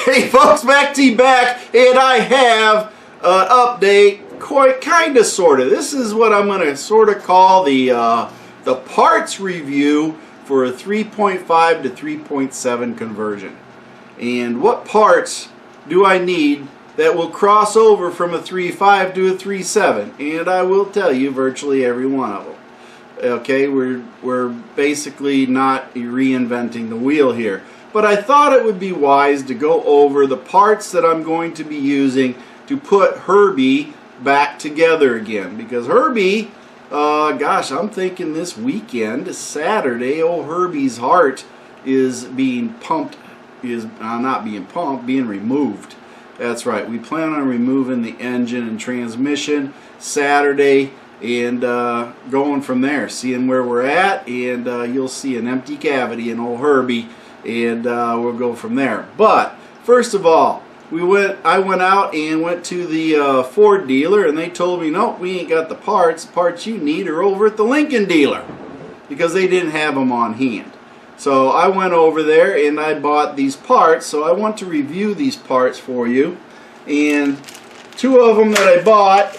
Hey folks, MACT back, and I have an update, kind of, sort of. This is what I'm going to sort of call the parts review for a 3.5 to 3.7 conversion. And what parts do I need that will cross over from a 3.5 to a 3.7? And I will tell you virtually every one of them. Okay, we're basically not reinventing the wheel here. But I thought it would be wise to go over the parts that I'm going to be using to put Herbie back together again. Because Herbie, gosh, I'm thinking this weekend, Saturday, old Herbie's heart is being pumped, not being pumped, being removed. That's right, we plan on removing the engine and transmission Saturday and going from there, seeing where we're at, and you'll see an empty cavity in old Herbie. And we'll go from there. But first of all, I went out and went to the Ford dealer, and they told me, no, we ain't got the parts. The parts you need are over at the Lincoln dealer, because they didn't have them on hand. So I went over there and I bought these parts. So I want to review these parts for you. And two of them that I bought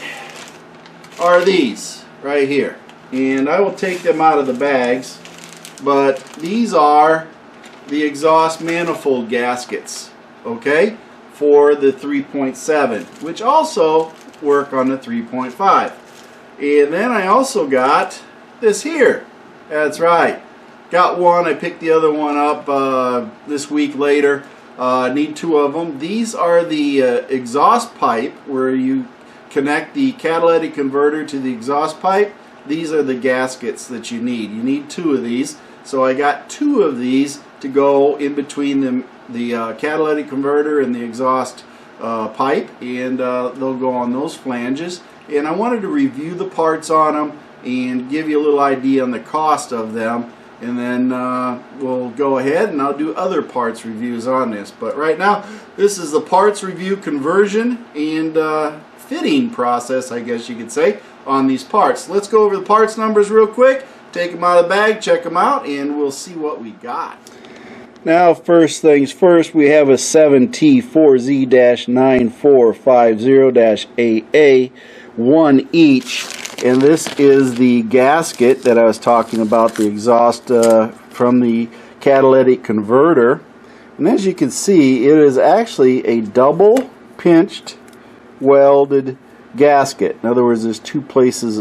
are these right here. And I will take them out of the bags. But these are the exhaust manifold gaskets, okay, for the 3.7, which also work on the 3.5. And then I also got this here. That's right, got one. I picked the other one up this week later. Need two of them. These are the exhaust pipe where you connect the catalytic converter to the exhaust pipe. These are the gaskets that you need. You need two of these. So I got two of these to go in between the catalytic converter and the exhaust pipe, and they'll go on those flanges. And I wanted to review the parts on them and give you a little idea on the cost of them, and then we'll go ahead and I'll do other parts reviews on this. But right now, this is the parts review conversion and fitting process, I guess you could say, on these parts. Let's go over the parts numbers real quick. Take them out of the bag, check them out, and we'll see what we got. Now, first things first, we have a 7T4Z-9450-AA, one each, and this is the gasket that I was talking about, the exhaust from the catalytic converter. And as you can see, it is actually a double pinched welded gasket. In other words, there's two pieces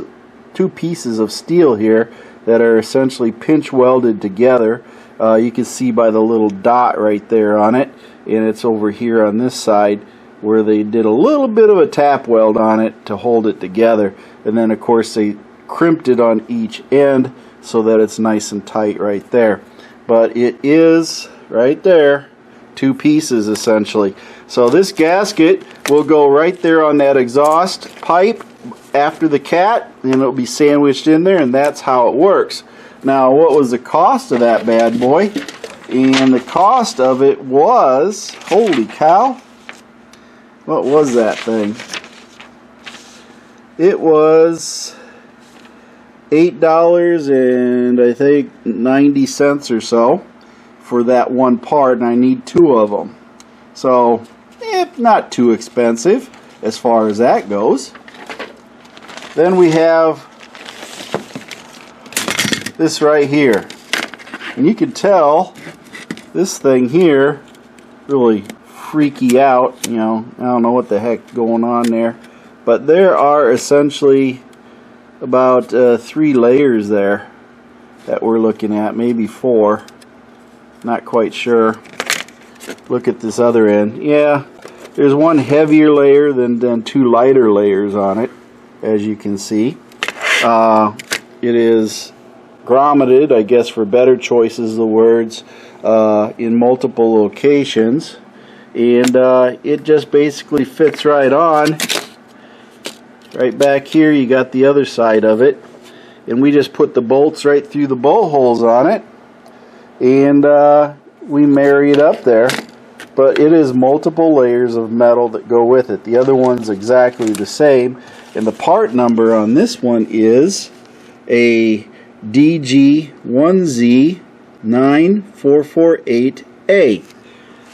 of steel here that are essentially pinch welded together. You can see by the little dot right there on it, and it's over here on this side where they did a little bit of a tap weld on it to hold it together, and then of course they crimped it on each end so that it's nice and tight right there. But it is right there, two pieces essentially. So this gasket will go right there on that exhaust pipe after the cat, and it'll be sandwiched in there, and that's how it works. Now, what was the cost of that bad boy? And the cost of it was, holy cow, what was that thing? It was $8 and I think 90 cents or so for that one part, and I need two of them. So, not too expensive as far as that goes. Then we have this right here, and you can tell this thing here really freaky out. You know, I don't know what the heck going on there, but there are essentially about 3 layers there that we're looking at, maybe 4, not quite sure. Look at this other end. Yeah, there's one heavier layer than 2 lighter layers on it, as you can see. It is grommeted, I guess for better choices of the words, in multiple locations, and it just basically fits right on. Right back here you got the other side of it, and we just put the bolts right through the bolt holes on it, and we marry it up there. But it is multiple layers of metal that go with it. The other one's exactly the same, and the part number on this one is a DG1Z-9448-A.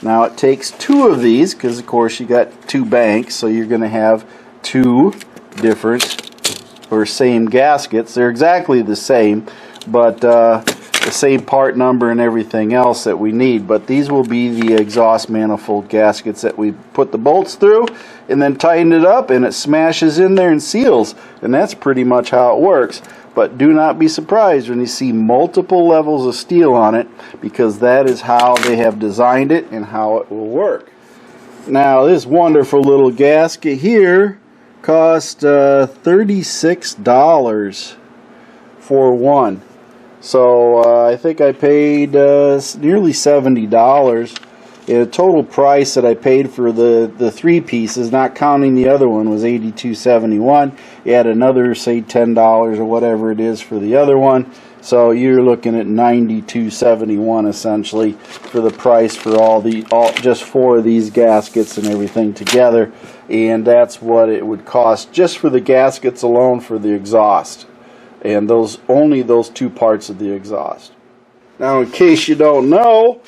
Now it takes two of these because of course you got two banks, so you're going to have two different or same gaskets. They're exactly the same, but the same part number and everything else that we need. But these will be the exhaust manifold gaskets that we put the bolts through and then tighten it up and it smashes in there and seals, and that's pretty much how it works. But do not be surprised when you see multiple levels of steel on it, because that is how they have designed it and how it will work. Now this wonderful little gasket here cost $36 for one. So I think I paid nearly $70. The total price that I paid for the three pieces, not counting the other one, was $82.71. You add another, say, $10 or whatever it is for the other one. So you're looking at $92.71 essentially for the price for just four of these gaskets and everything together. And that's what it would cost just for the gaskets alone for the exhaust. And only those two parts of the exhaust. Now, in case you don't know,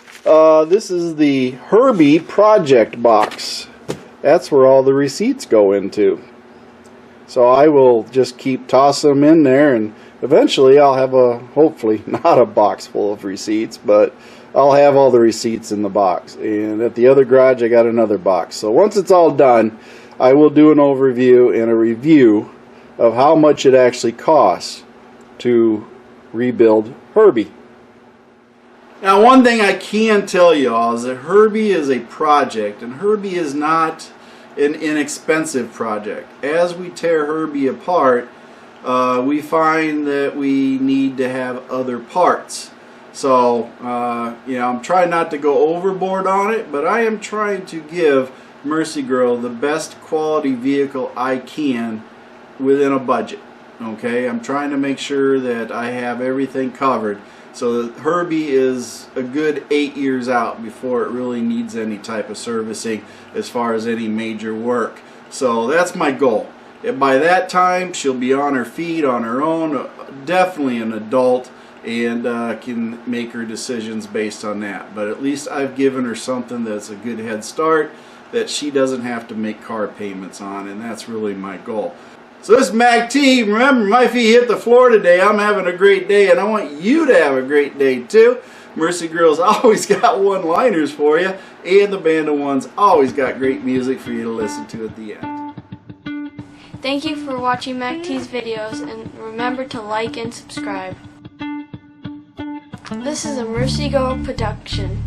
this is the Herbie project box. That's where all the receipts go into. So I will just keep tossing them in there, and eventually I'll have hopefully not a box full of receipts, but I'll have all the receipts in the box. And at the other garage I got another box. So once it's all done, I will do an overview and a review of how much it actually costs to rebuild Herbie. Now, one thing I can tell you all is that Herbie is a project, and Herbie is not an inexpensive project. As we tear Herbie apart, we find that we need to have other parts. So, you know, I'm trying not to go overboard on it, but I am trying to give Mercy Girl the best quality vehicle I can within a budget. Okay, I'm trying to make sure that I have everything covered. So Herbie is a good 8 years out before it really needs any type of servicing as far as any major work. So that's my goal. And by that time, she'll be on her feet, on her own, definitely an adult, and can make her decisions based on that. But at least I've given her something that's a good head start that she doesn't have to make car payments on, and that's really my goal. So this is MACT. Remember, my feet hit the floor today. I'm having a great day, and I want you to have a great day too. Mercy Girl's always got one-liners for you, and the Band of One's always got great music for you to listen to at the end. Thank you for watching MACT's videos, and remember to like and subscribe. This is a Mercy Girl production.